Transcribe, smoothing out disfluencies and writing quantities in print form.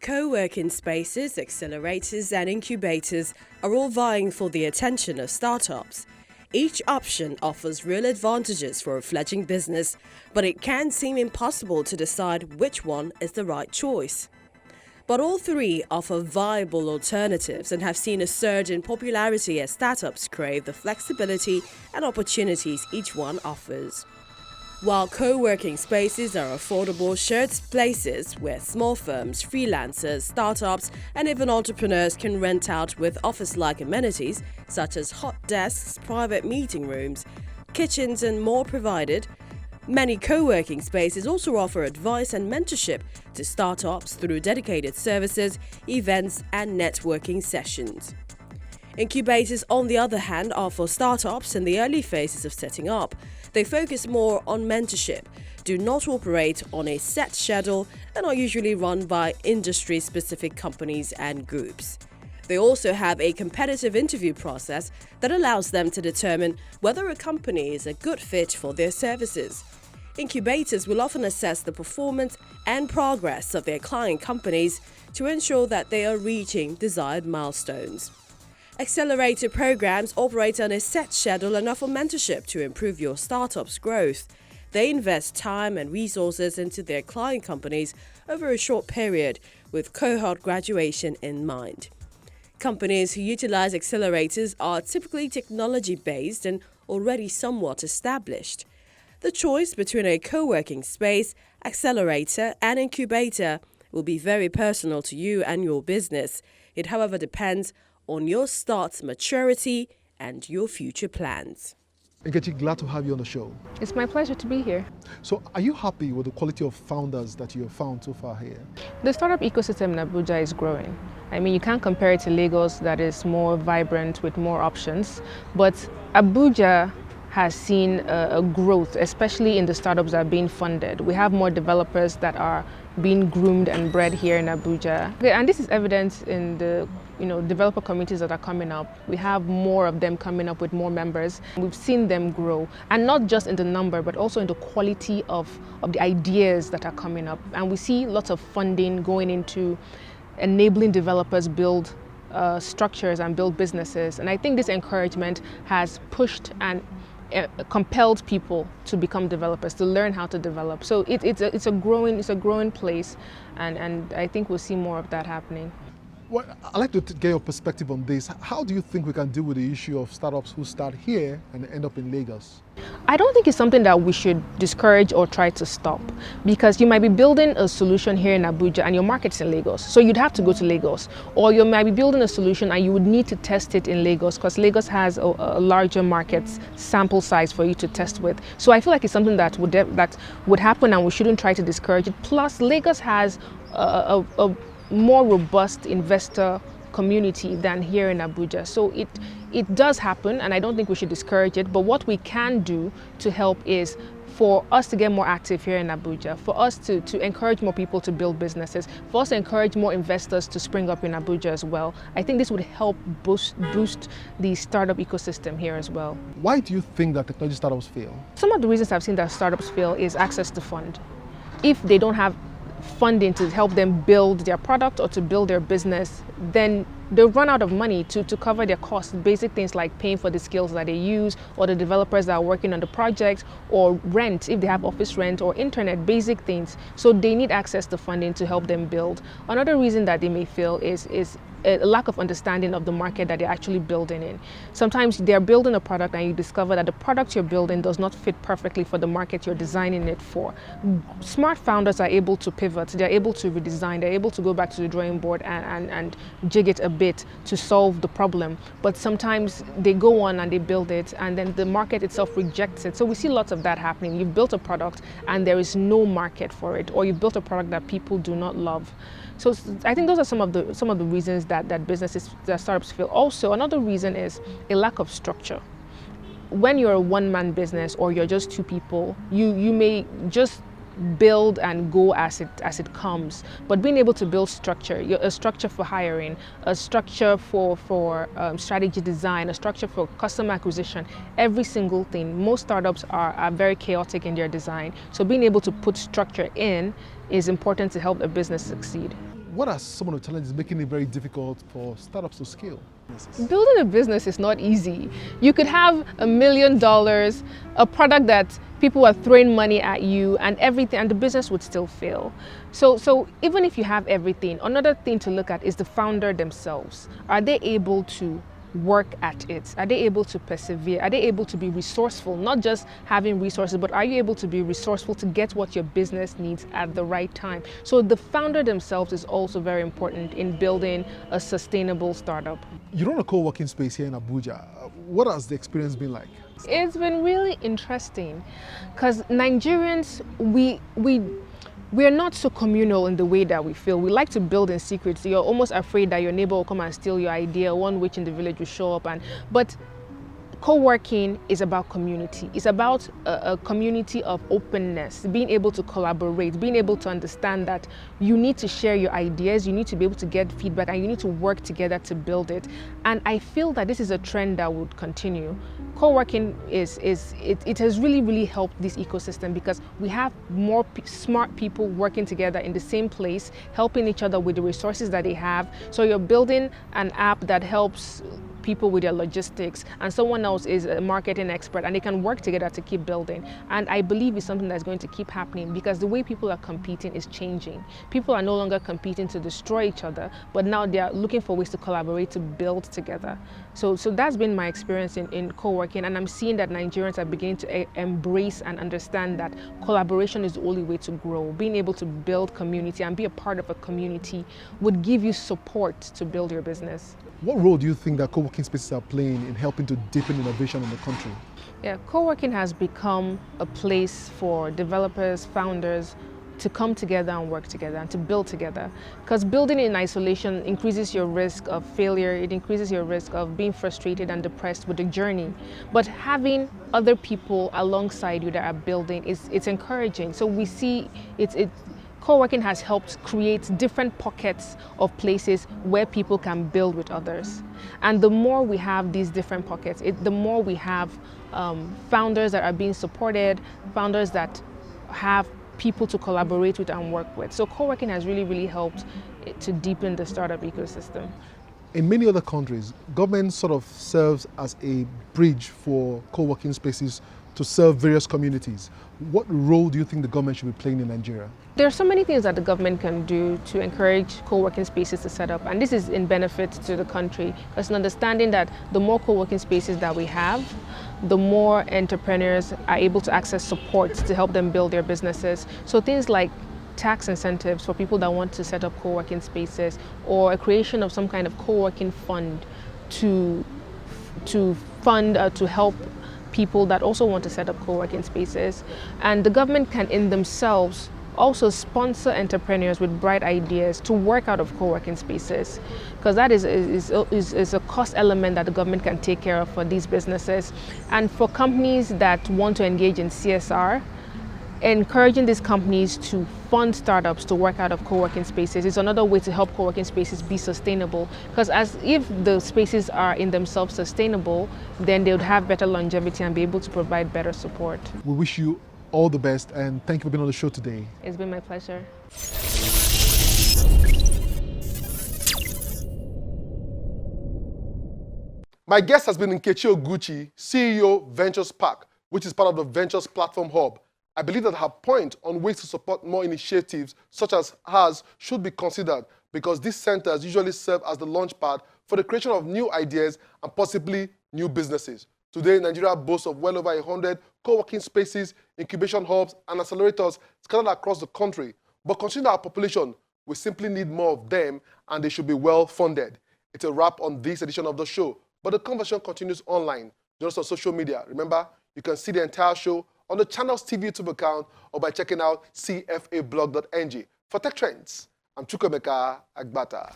Co-working spaces, accelerators and incubators are all vying for the attention of startups. Each option offers real advantages for a fledgling business, but it can seem impossible to decide which one is the right choice. But all three offer viable alternatives and have seen a surge in popularity as startups crave the flexibility and opportunities each one offers. While co-working spaces are affordable shared places where small firms, freelancers, startups and even entrepreneurs can rent out with office-like amenities such as hot desks, private meeting rooms, kitchens and more provided, many co-working spaces also offer advice and mentorship to startups through dedicated services, events and networking sessions. Incubators, on the other hand, are for startups in the early phases of setting up. They focus more on mentorship, do not operate on a set schedule, and are usually run by industry-specific companies and groups. They also have a competitive interview process that allows them to determine whether a company is a good fit for their services. Incubators will often assess the performance and progress of their client companies to ensure that they are reaching desired milestones. Accelerator programs operate on a set schedule and offer mentorship to improve your startup's growth. They invest time and resources into their client companies over a short period with cohort graduation in mind. Companies who utilize accelerators are typically technology-based and already somewhat established. The choice between a co-working space, accelerator, and incubator will be very personal to you and your business. It, however, depends on your start's maturity and your future plans. Nkechi, glad to have you on the show. It's my pleasure to be here. So are you happy with the quality of founders that you have found so far here? The startup ecosystem in Abuja is growing. I mean, you can't compare it to Lagos that is more vibrant with more options, but Abuja has seen a growth, especially in the startups that are being funded. We have more developers that are being groomed and bred here in Abuja. And this is evident in the developer communities that are coming up. We have more of them coming up with more members. We've seen them grow, and not just in the number, but also in the quality of the ideas that are coming up. And we see lots of funding going into enabling developers build structures and build businesses. And I think this encouragement has pushed and compelled people to become developers, to learn how to develop. So it's a growing place, and I think we'll see more of that happening. Well, I'd like to get your perspective on this. How do you think we can deal with the issue of startups who start here and end up in Lagos? I don't think it's something that we should discourage or try to stop, because you might be building a solution here in Abuja and your market's in Lagos, so you'd have to go to Lagos. Or you might be building a solution and you would need to test it in Lagos, because Lagos has a larger market sample size for you to test with. So I feel like it's something that would happen, and we shouldn't try to discourage it. Plus, Lagos has a more robust investor community than here in Abuja. So it does happen, and I don't think we should discourage it. But what we can do to help is for us to get more active here in Abuja, for us to encourage more people to build businesses, for us to encourage more investors to spring up in Abuja as well. I think this would help boost the startup ecosystem here as well. Why do you think that technology startups fail? Some of the reasons I've seen that startups fail is access to fund. If they don't have funding to help them build their product or to build their business, then they run out of money to cover their costs. Basic things like paying for the skills that they use, or the developers that are working on the project, or rent if they have office rent, or internet, basic things. So they need access to funding to help them build. Another reason that they may fail is a lack of understanding of the market that they're actually building in. Sometimes they're building a product and you discover that the product you're building does not fit perfectly for the market you're designing it for. Smart founders are able to pivot, they're able to redesign, they're able to go back to the drawing board and jig it a bit to solve the problem. But sometimes they go on and they build it, and then the market itself rejects it. So we see lots of that happening. You've built a product and there is no market for it, or you've built a product that people do not love. So I think those are some of the reasons that startups fail. Also, another reason is a lack of structure. When you're a one-man business or you're just two people, you may just build and go as it comes. But being able to build structure, a structure for hiring, a structure for strategy design, a structure for customer acquisition, every single thing. Most startups are very chaotic in their design. So being able to put structure in is important to help a business succeed. What are some of the challenges making it very difficult for startups to scale? Building a business is not easy. You could have $1 million, a product that people are throwing money at you and everything, and the business would still fail. So even if you have everything, another thing to look at is the founder themselves. Are they able to work at it? Are they able to persevere? Are they able to be resourceful? Not just having resources, but are you able to be resourceful to get what your business needs at the right time? So the founder themselves is also very important in building a sustainable startup. You run a co-working space here in Abuja. What has the experience been like? It's been really interesting because Nigerians, we're not so communal in the way that we feel. We like to build in secret. So you're almost afraid that your neighbor will come and steal your idea. One witch in the village will show up. But co-working is about community. It's about a community of openness, being able to collaborate, being able to understand that you need to share your ideas, you need to be able to get feedback, and you need to work together to build it. And I feel that this is a trend that would continue. Co-working it has really helped this ecosystem because we have more smart people working together in the same place, helping each other with the resources that they have. So you're building an app that helps people with their logistics, and someone else is a marketing expert, and they can work together to keep building. And I believe it's something that's going to keep happening because the way people are competing is changing. People are no longer competing to destroy each other, but now they are looking for ways to collaborate, to build together. So that's been my experience in co-working, and I'm seeing that Nigerians are beginning to embrace and understand that collaboration is the only way to grow. Being able to build community and be a part of a community would give you support to build your business. What role do you think that co-working spaces are playing in helping to deepen innovation in the country? Yeah, co-working has become a place for developers, founders to come together and work together and to build together. Because building in isolation increases your risk of failure, it increases your risk of being frustrated and depressed with the journey. But having other people alongside you that are building, it's encouraging. So we see co-working has helped create different pockets of places where people can build with others. And the more we have these different pockets, the more we have founders that are being supported, founders that have people to collaborate with and work with. So co-working has really helped to deepen the startup ecosystem. In many other countries, government sort of serves as a bridge for co-working spaces to serve various communities. What role do you think the government should be playing in Nigeria? There are so many things that the government can do to encourage co-working spaces to set up, and this is in benefit to the country. It's an understanding that the more co-working spaces that we have, the more entrepreneurs are able to access support to help them build their businesses. So things like tax incentives for people that want to set up co-working spaces, or a creation of some kind of co-working fund to fund to help people that also want to set up co-working spaces. And the government can in themselves also sponsor entrepreneurs with bright ideas to work out of co-working spaces, because that is a cost element that the government can take care of for these businesses. And for companies that want to engage in CSR, encouraging these companies to fund startups to work out of co-working spaces is another way to help co-working spaces be sustainable. Because if the spaces are in themselves sustainable, then they would have better longevity and be able to provide better support. We wish you all the best, and thank you for being on the show today. It's been my pleasure. My guest has been Nkechi Oguchi, CEO, Ventures Park, which is part of the Ventures Platform Hub. I believe that her point on ways to support more initiatives such as hers should be considered, because these centers usually serve as the launchpad for the creation of new ideas and possibly new businesses. Today, Nigeria boasts of well over 100 co-working spaces, incubation hubs, and accelerators scattered across the country. But considering our population, we simply need more of them, and they should be well funded. It's a wrap on this edition of the show, but the conversation continues online. Join us on social media. Remember, you can see the entire show on the channel's TV YouTube account or by checking out cfablog.ng. For Tech Trends, I'm Chukwemeka Agbata.